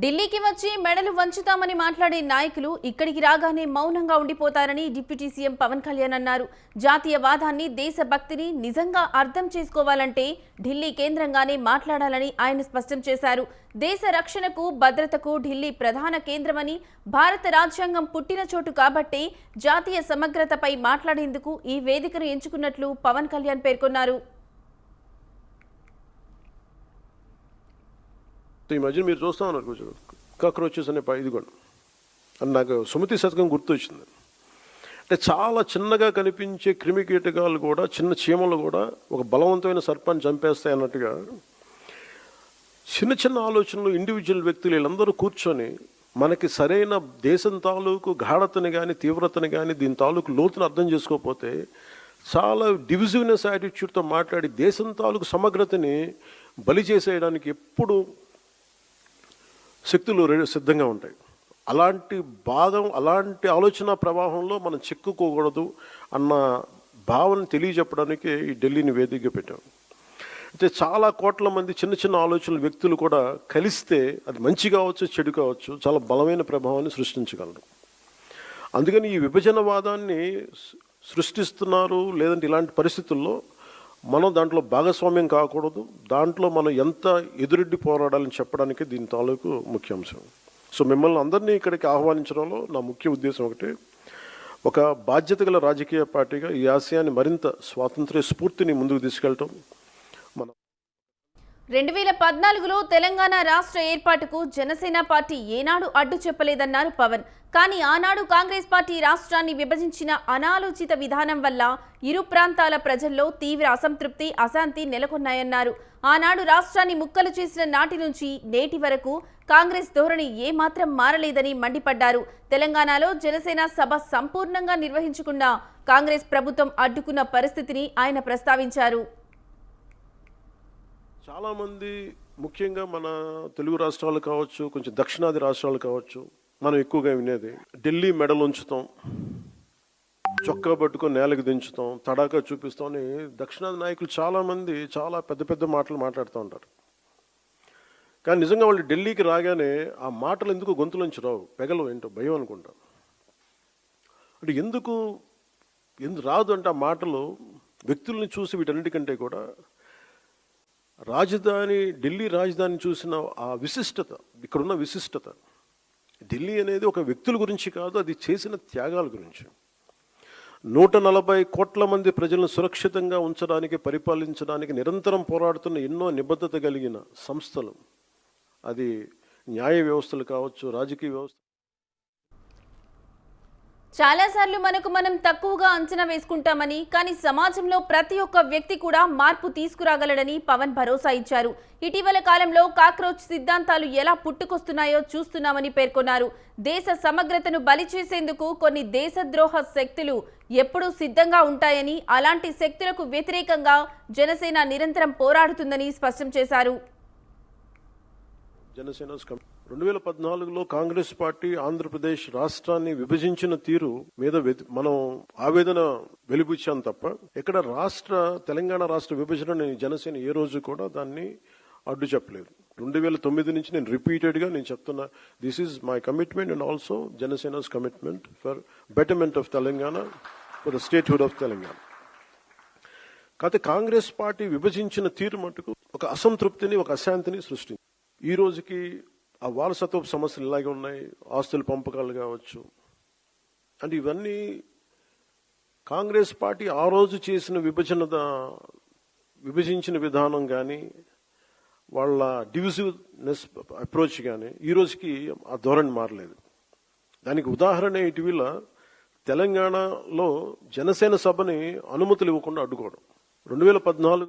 ఢిల్లీకి వచ్చి మెడలు వంచుతామని మాట్లాడే నాయకులు ఇక్కడికి రాగానే మౌనంగా ఉండిపోతారని డిప్యూటీ సీఎం పవన్ కళ్యాణ్ అన్నారు. జాతీయవాదాన్ని, దేశభక్తిని నిజంగా అర్థం చేసుకోవాలంటే ఢిల్లీ కేంద్రంగానే మాట్లాడాలని ఆయన స్పష్టం చేశారు. దేశ రక్షణకు, భద్రతకు ఢిల్లీ ప్రధాన కేంద్రమని, భారత రాజ్యాంగం పుట్టిన చోటు కాబట్టే జాతీయ సమగ్రతపై మాట్లాడేందుకు ఈ వేదికను ఎంచుకున్నట్లు పవన్ కళ్యాణ్ పేర్కొన్నారు. ఈ మధ్య మీరు చూస్తూ ఉన్నారు కొంచెం కాక్రోచెస్ అనే ఇది కూడా అని నాకు సుమతి శతకం గుర్తొచ్చింది. అంటే చాలా చిన్నగా కనిపించే క్రిమికీటకాలు కూడా, చిన్న చీమలు కూడా ఒక బలవంతమైన సర్పాన్ని చంపేస్తాయి అన్నట్టుగా చిన్న చిన్న ఆలోచనలు ఇండివిజువల్ వ్యక్తులు వీళ్ళందరూ కూర్చొని మనకి సరైన దేశం తాలూకు గాఢతని కానీ, తీవ్రతని కానీ, దీని తాలూకు లోతును అర్థం చేసుకోకపోతే చాలా డివిజివ్నెస్ యాటిట్యూడ్తో మాట్లాడి దేశం తాలూకు సమగ్రతని బలి చేసేయడానికి ఎప్పుడు శక్తులు సిద్ధంగా ఉంటాయి. అలాంటి ఆలోచన ప్రవాహంలో మనం చిక్కుకోకూడదు అన్న భావన తెలియజెప్పడానికి ఈ ఢిల్లీని వేదికగా పెట్టాం. అయితే చాలా కోట్ల మంది చిన్న చిన్న ఆలోచనల వ్యక్తులు కూడా కలిస్తే అది మంచి కావచ్చు, చెడు కావచ్చు, చాలా బలమైన ప్రభావాన్ని సృష్టించగలరు. అందుకని ఈ విభజనవాదాన్ని సృష్టిస్తున్నారు. లేదంటే ఇలాంటి పరిస్థితుల్లో మనం దాంట్లో భాగస్వామ్యం కాకూడదు. దాంట్లో మనం ఎంత ఎదురెడ్డి పోరాడాలని చెప్పడానికి దీని తాలూకు ముఖ్య అంశం. సో మిమ్మల్ని అందరినీ ఇక్కడికి ఆహ్వానించడంలో నా ముఖ్య ఉద్దేశం ఒకటి, ఒక బాధ్యత గల రాజకీయ పార్టీగా ఈ ఆశయాన్ని మరింత స్వాతంత్ర్య స్ఫూర్తిని ముందుకు తీసుకెళ్ళటం. 2014లో తెలంగాణ రాష్ట్ర ఏర్పాటుకు జనసేన పార్టీ ఏనాడు అడ్డు చెప్పలేదన్నారు పవన్. కానీ ఆనాడు కాంగ్రెస్ పార్టీ రాష్ట్రాన్ని విభజించిన అనాలోచిత విధానం వల్ల ఇరు ప్రాంతాల ప్రజల్లో తీవ్ర అసంతృప్తి, అశాంతి నెలకొన్నాయన్నారు. ఆనాడు రాష్ట్రాన్ని ముక్కలు చేసిన నాటి నుంచి నేటి వరకు కాంగ్రెస్ ధోరణి ఏమాత్రం మారలేదని మండిపడ్డారు. తెలంగాణలో జనసేన సభ సంపూర్ణంగా నిర్వహించకుండా కాంగ్రెస్ ప్రభుత్వం అడ్డుకున్న పరిస్థితిని ఆయన ప్రస్తావించారు. చాలామంది ముఖ్యంగా మన తెలుగు రాష్ట్రాలు కావచ్చు, కొంచెం దక్షిణాది రాష్ట్రాలు కావచ్చు, మనం ఎక్కువగా వినేది ఢిల్లీ మెడలు ఉంచుతాం, చొక్కా పట్టుకొని నేలకు దించుతాం, తడాకా చూపిస్తాం అని దక్షిణాది నాయకులు చాలామంది చాలా పెద్ద పెద్ద మాటలు మాట్లాడుతూ ఉంటారు. కానీ నిజంగా వాళ్ళు ఢిల్లీకి రాగానే ఆ మాటలు ఎందుకు గొంతులోంచి రావు, పెగలు ఏంటో భయం అనుకుంటాం. అంటే ఎందుకు రాదు అంటే ఆ మాటలు వ్యక్తుల్ని చూసి వీటన్నిటికంటే కూడా ఢిల్లీ రాజధాని చూసిన ఆ విశిష్టత, ఇక్కడున్న విశిష్టత, ఢిల్లీ అనేది ఒక వ్యక్తుల గురించి కాదు, అది చేసిన త్యాగాల గురించి. 140 కోట్ల మంది ప్రజలను సురక్షితంగా ఉంచడానికి, పరిపాలించడానికి నిరంతరం పోరాడుతున్న ఎన్నో నిబద్ధత కలిగిన సంస్థలు, అది న్యాయ వ్యవస్థలు కావచ్చు, రాజకీయ వ్యవస్థ. చాలాసార్లు మనకు మనం తక్కువగా అంచనా వేసుకుంటామని, కానీ సమాజంలో ప్రతి ఒక్క వ్యక్తి కూడా మార్పు తీసుకురాగలడని పవన్ భరోసా ఇచ్చారు. ఇటీవల కాలంలో కాక్రోచ్ సిద్ధాంతాలు ఎలా పుట్టుకొస్తున్నాయో చూస్తున్నామని పేర్కొన్నారు. దేశ సమగ్రతను బలి చేసేందుకు కొన్ని దేశద్రోహ శక్తులు ఎప్పుడూ సిద్ధంగా ఉంటాయని, అలాంటి శక్తులకు వ్యతిరేకంగా జనసేన నిరంతరం పోరాడుతుందని స్పష్టం చేశారు. 2014లో కాంగ్రెస్ పార్టీ ఆంధ్రప్రదేశ్ రాష్ట్రాన్ని విభజించిన తీరు మీద మనం ఆవేదన వెలిబుచ్చాం తప్ప ఇక్కడ తెలంగాణ రాష్ట్ర విభజనని జనసేన ఏ రోజు కూడా దాన్ని అడ్డు చెప్పలేదు. 2009 నుంచి నేను రిపీటెడ్గా చెప్తున్నా, this is my commitment and also Janasena's commitment for betterment of Telangana, for the statehood of Telangana. కాకపోతే కాంగ్రెస్ పార్టీ విభజించిన తీరు మటుకు ఒక అసంతృప్తిని, ఒక అశాంతిని సృష్టించింది. ఈ రోజుకి ఆ వారసత్వపు సమస్యలు ఇలాగే ఉన్నాయి, ఆస్తుల పంపకాలు కావచ్చు. అంటే ఇవన్నీ కాంగ్రెస్ పార్టీ ఆ రోజు చేసిన విభజించిన విధానం కానీ, వాళ్ళ డివిజివ్నెస్ అప్రోచ్ కానీ ఈ రోజుకి ఆ ధోరణి మారలేదు. దానికి ఉదాహరణ ఇటీవల తెలంగాణలో జనసేన సభని అనుమతులు ఇవ్వకుండా అడ్డుకోవడం. 2014